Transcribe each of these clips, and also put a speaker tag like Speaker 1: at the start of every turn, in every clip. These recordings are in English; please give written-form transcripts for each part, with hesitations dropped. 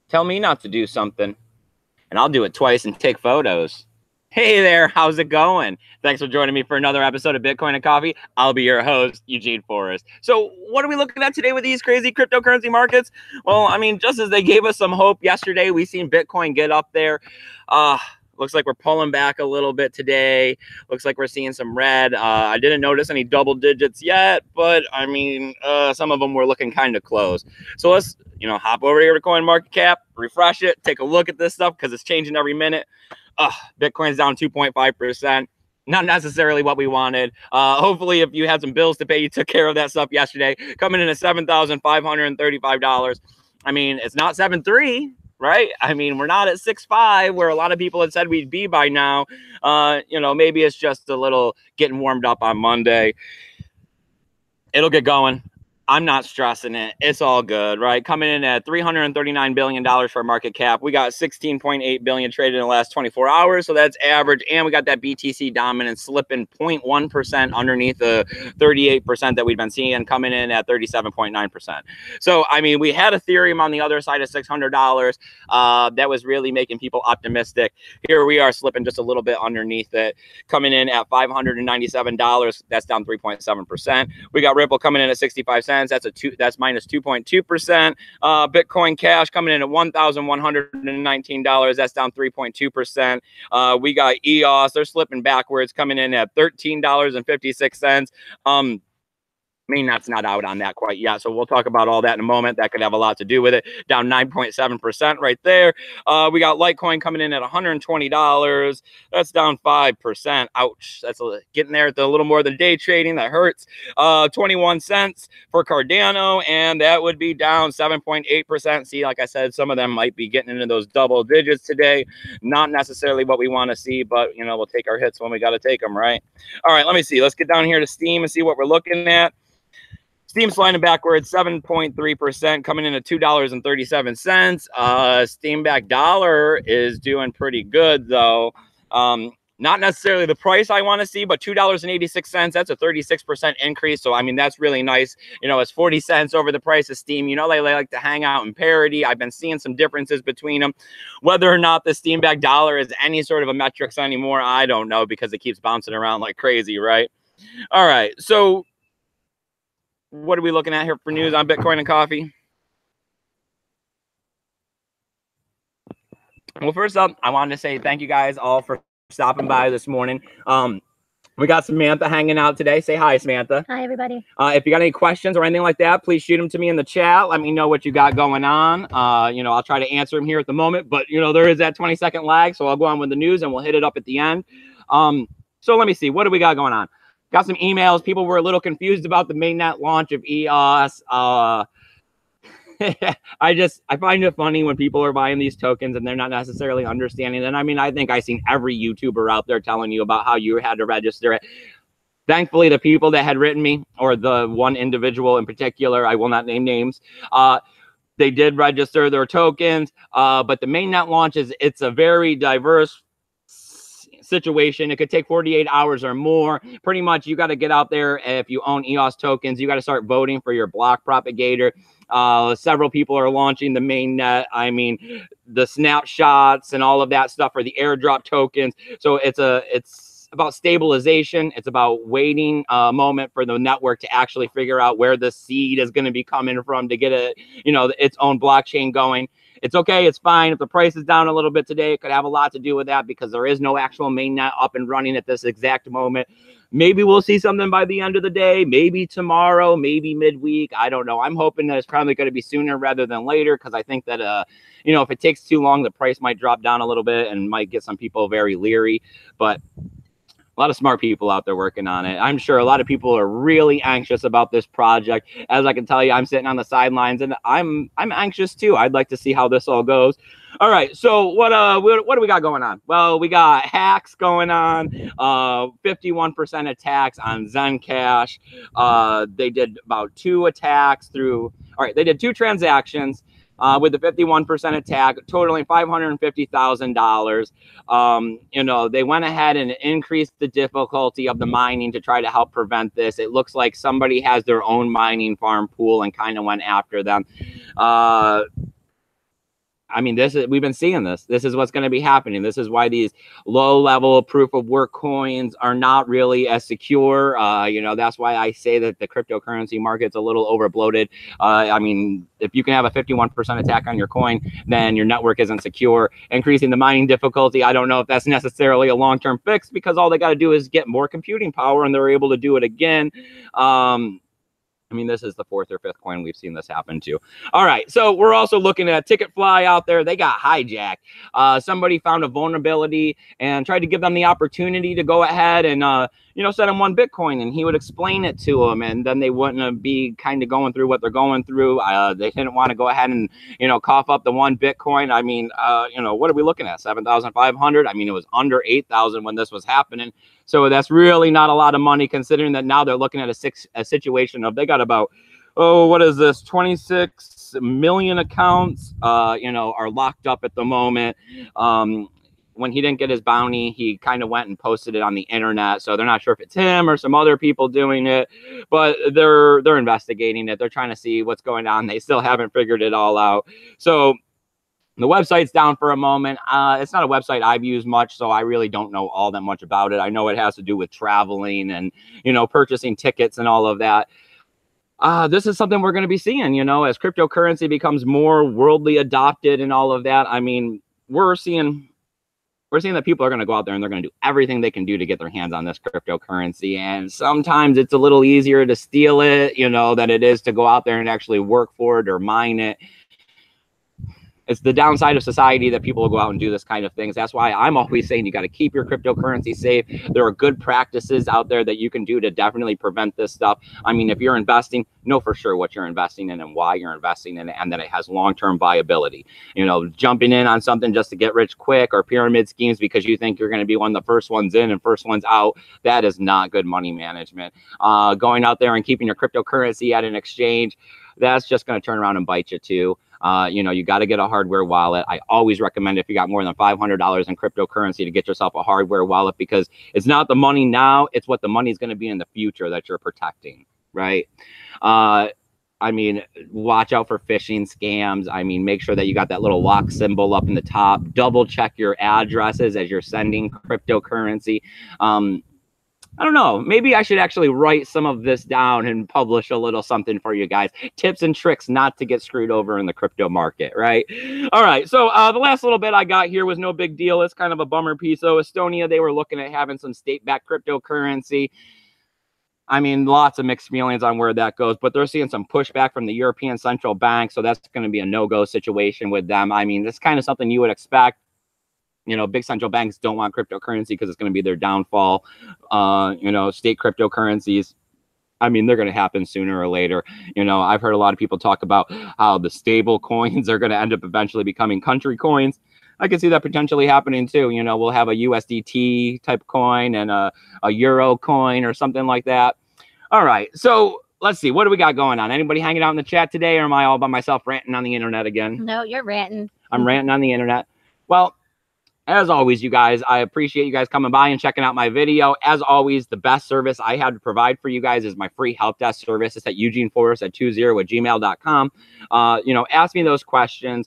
Speaker 1: Tell me not to do something, and I'll do it twice and take photos. Hey there, how's it going? Thanks for joining me for another episode of Bitcoin and Coffee. I'll be your host, Eugene Forrest. So what are we looking at today with these crazy cryptocurrency markets? Well, I mean, just as they gave us some hope yesterday, we seen Bitcoin get up there. Looks like we're pulling back a little bit today. Looks like we're seeing some red. I didn't notice any double digits yet, but I mean, some of them were looking kind of close. So let's, hop over here to CoinMarketCap, refresh it, take a look at this stuff because it's changing every minute. Bitcoin's down 2.5%. Not necessarily what we wanted. Hopefully, if you had some bills to pay, you took care of that stuff yesterday. Coming in at $7,535. I mean, it's not 7.3, right? I mean, we're not at 6.5 where a lot of people had said we'd be by now. Maybe it's just a little getting warmed up on Monday. It'll get going. I'm not stressing it. It's all good, right? Coming in at $339 billion for market cap. We got 16.8 billion traded in the last 24 hours. So that's average. And we got that BTC dominance slipping 0.1% underneath the 38% that we've been seeing, coming in at 37.9%. So, I mean, we had Ethereum on the other side of $600. That was really making people optimistic. Here we are slipping just a little bit underneath it, coming in at $597. That's down 3.7%. We got Ripple coming in at 65 cents. That's minus 2.2%. Bitcoin Cash coming in at $1,119. That's down 3.2%. We got EOS. They're slipping backwards, coming in at $13.56. That's not out on that quite yet. So we'll talk about all that in a moment. That could have a lot to do with it. Down 9.7% right there. We got Litecoin coming in at $120. That's down 5%. Ouch. That's getting there at a little more than day trading. That hurts. 21 cents for Cardano, and that would be down 7.8%. See, like I said, some of them might be getting into those double digits today. Not necessarily what we want to see, but, we'll take our hits when we got to take them, right? All right, let me see. Let's get down here to Steam and see what we're looking at. Steam sliding backwards, 7.3%, coming in at $2.37. Steam back dollar is doing pretty good, though. Not necessarily the price I want to see, but $2.86. That's a 36% increase. So, I mean, that's really nice. It's 40 cents over the price of Steam. They like to hang out in parity. I've been seeing some differences between them. Whether or not the Steam back dollar is any sort of a metrics anymore, I don't know, because it keeps bouncing around like crazy, right? All right. So, what are we looking at here for news on Bitcoin and coffee? Well, first up, I wanted to say thank you guys all for stopping by this morning. We got Samantha hanging out today. Say hi, Samantha.
Speaker 2: Hi, everybody.
Speaker 1: If you got any questions or anything like that, please shoot them to me in the chat. Let me know what you got going on. I'll try to answer them here at the moment, but there is that 20-second lag, so I'll go on with the news and we'll hit it up at the end. So let me see. What do we got going on? Got some emails. People were a little confused about the mainnet launch of EOS. I find it funny when people are buying these tokens and they're not necessarily understanding it. I mean, I think I've seen every YouTuber out there telling you about how you had to register it. Thankfully, the people that had written me, or the one individual in particular, I will not name names, they did register their tokens. But the mainnet launch it's a very diverse situation. It could take 48 hours or more. Pretty much, you got to get out there. If you own EOS tokens, you got to start voting for your block propagator. Several people are launching the mainnet. I mean, the snapshots and all of that stuff are the airdrop tokens. So it's about stabilization. It's about waiting a moment for the network to actually figure out where the seed is going to be coming from to get its own blockchain going. It's okay. It's fine. If the price is down a little bit today, it could have a lot to do with that because there is no actual mainnet up and running at this exact moment. Maybe we'll see something by the end of the day, maybe tomorrow, maybe midweek. I don't know. I'm hoping that it's probably going to be sooner rather than later because I think that, if it takes too long, the price might drop down a little bit and might get some people very leery. But a lot of smart people out there working on it. I'm sure a lot of people are really anxious about this project. As I can tell you, I'm sitting on the sidelines and I'm anxious too. I'd like to see how this all goes. All right, so what do we got going on? Well, we got hacks going on. 51% attacks on Zencash. They did about 2 attacks through. All right, they did 2 transactions. With the 51% attack, totaling $550,000. They went ahead and increased the difficulty of the mining to try to help prevent this. It looks like somebody has their own mining farm pool and kind of went after them. I mean, we've been seeing this. This is what's going to be happening. This is why these low-level proof-of-work coins are not really as secure. That's why I say that the cryptocurrency market's a little overbloated. I mean, if you can have a 51% attack on your coin, then your network isn't secure. Increasing the mining difficulty, I don't know if that's necessarily a long-term fix, because all they got to do is get more computing power, and they're able to do it again. I mean, this is the fourth or fifth coin we've seen this happen to. All right, so we're also looking at Ticketfly out there. They got hijacked. Somebody found a vulnerability and tried to give them the opportunity to go ahead and, send them 1 Bitcoin, and he would explain it to them, and then they wouldn't be kind of going through what they're going through. They didn't want to go ahead and, cough up the 1 Bitcoin. I mean, what are we looking at? 7,500? I mean, it was under 8,000 when this was happening. So that's really not a lot of money, considering that now they're looking at a situation of, they got about, what is this, 26 million accounts, are locked up at the moment. When he didn't get his bounty, he kind of went and posted it on the internet. So they're not sure if it's him or some other people doing it, but they're investigating it. They're trying to see what's going on. They still haven't figured it all out. So the website's down for a moment. It's not a website I've used much, so I really don't know all that much about it. I know it has to do with traveling and, purchasing tickets and all of that. This is something we're going to be seeing, as cryptocurrency becomes more worldly adopted and all of that. I mean, we're seeing that people are going to go out there and they're going to do everything they can do to get their hands on this cryptocurrency. And sometimes it's a little easier to steal it, than it is to go out there and actually work for it or mine it. It's the downside of society that people will go out and do this kind of things. That's why I'm always saying you got to keep your cryptocurrency safe. There are good practices out there that you can do to definitely prevent this stuff. I mean, if you're investing, know for sure what you're investing in and why you're investing in it, and that it has long-term viability. Jumping in on something just to get rich quick, or pyramid schemes because you think you're going to be one of the first ones in and first ones out, that is not good money management. Going out there and keeping your cryptocurrency at an exchange, that's just going to turn around and bite you too. You got to get a hardware wallet. I always recommend, if you got more than $500 in cryptocurrency, to get yourself a hardware wallet, because it's not the money now, it's what the money is going to be in the future that you're protecting, right? I mean, watch out for phishing scams. I mean, make sure that you got that little lock symbol up in the top. Double check your addresses as you're sending cryptocurrency. I don't know. Maybe I should actually write some of this down and publish a little something for you guys. Tips and tricks not to get screwed over in the crypto market, right? All right. So the last little bit I got here was no big deal. It's kind of a bummer piece. So Estonia, they were looking at having some state-backed cryptocurrency. I mean, lots of mixed feelings on where that goes, but they're seeing some pushback from the European Central Bank. So that's going to be a no-go situation with them. I mean, it's kind of something you would expect. Big central banks don't want cryptocurrency because it's going to be their downfall. State cryptocurrencies, I mean, they're going to happen sooner or later. I've heard a lot of people talk about how the stable coins are going to end up eventually becoming country coins. I can see that potentially happening too. We'll have a USDT type coin and a Euro coin or something like that. All right. So let's see. What do we got going on? Anybody hanging out in the chat today, or am I all by myself ranting on the internet again?
Speaker 2: No, you're ranting.
Speaker 1: I'm ranting on the internet. Well, as always, you guys, I appreciate you guys coming by and checking out my video. As always, the best service I have to provide for you guys is my free help desk service. It's at eugeneforrest@20@gmail.com. Ask me those questions.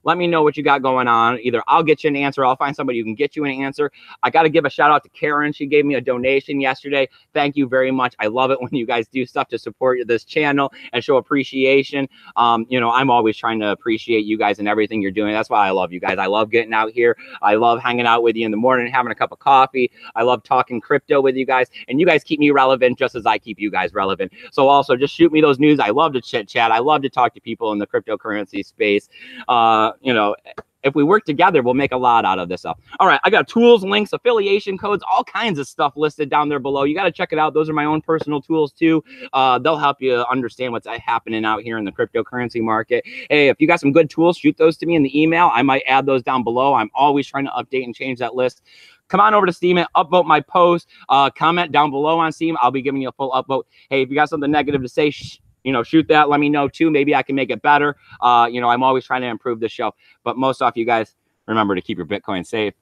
Speaker 1: Let me know what you got going on. Either I'll get you an answer, I'll find somebody who can get you an answer. I got to give a shout out to Karen. She gave me a donation yesterday. Thank you very much. I love it when you guys do stuff to support this channel and show appreciation. I'm always trying to appreciate you guys and everything you're doing. That's why I love you guys. I love getting out here. I love hanging out with you in the morning, having a cup of coffee. I love talking crypto with you guys, and you guys keep me relevant just as I keep you guys relevant. So also just shoot me those news. I love to chit chat. I love to talk to people in the cryptocurrency space. If we work together, we'll make a lot out of this stuff. All right, I got tools, links, affiliation codes, all kinds of stuff listed down there below. You got to check it out. Those are my own personal tools too. They'll help you understand what's happening out here in the cryptocurrency market. Hey, if you got some good tools, shoot those to me in the email. I might add those down below. I'm always trying to update and change that list. Come on over to Steam and upvote my post. Comment down below on Steam. I'll be giving you a full upvote. Hey, if you got something negative to say, shoot that. Let me know too. Maybe I can make it better. I'm always trying to improve the show. But most off, you guys, remember to keep your Bitcoin safe.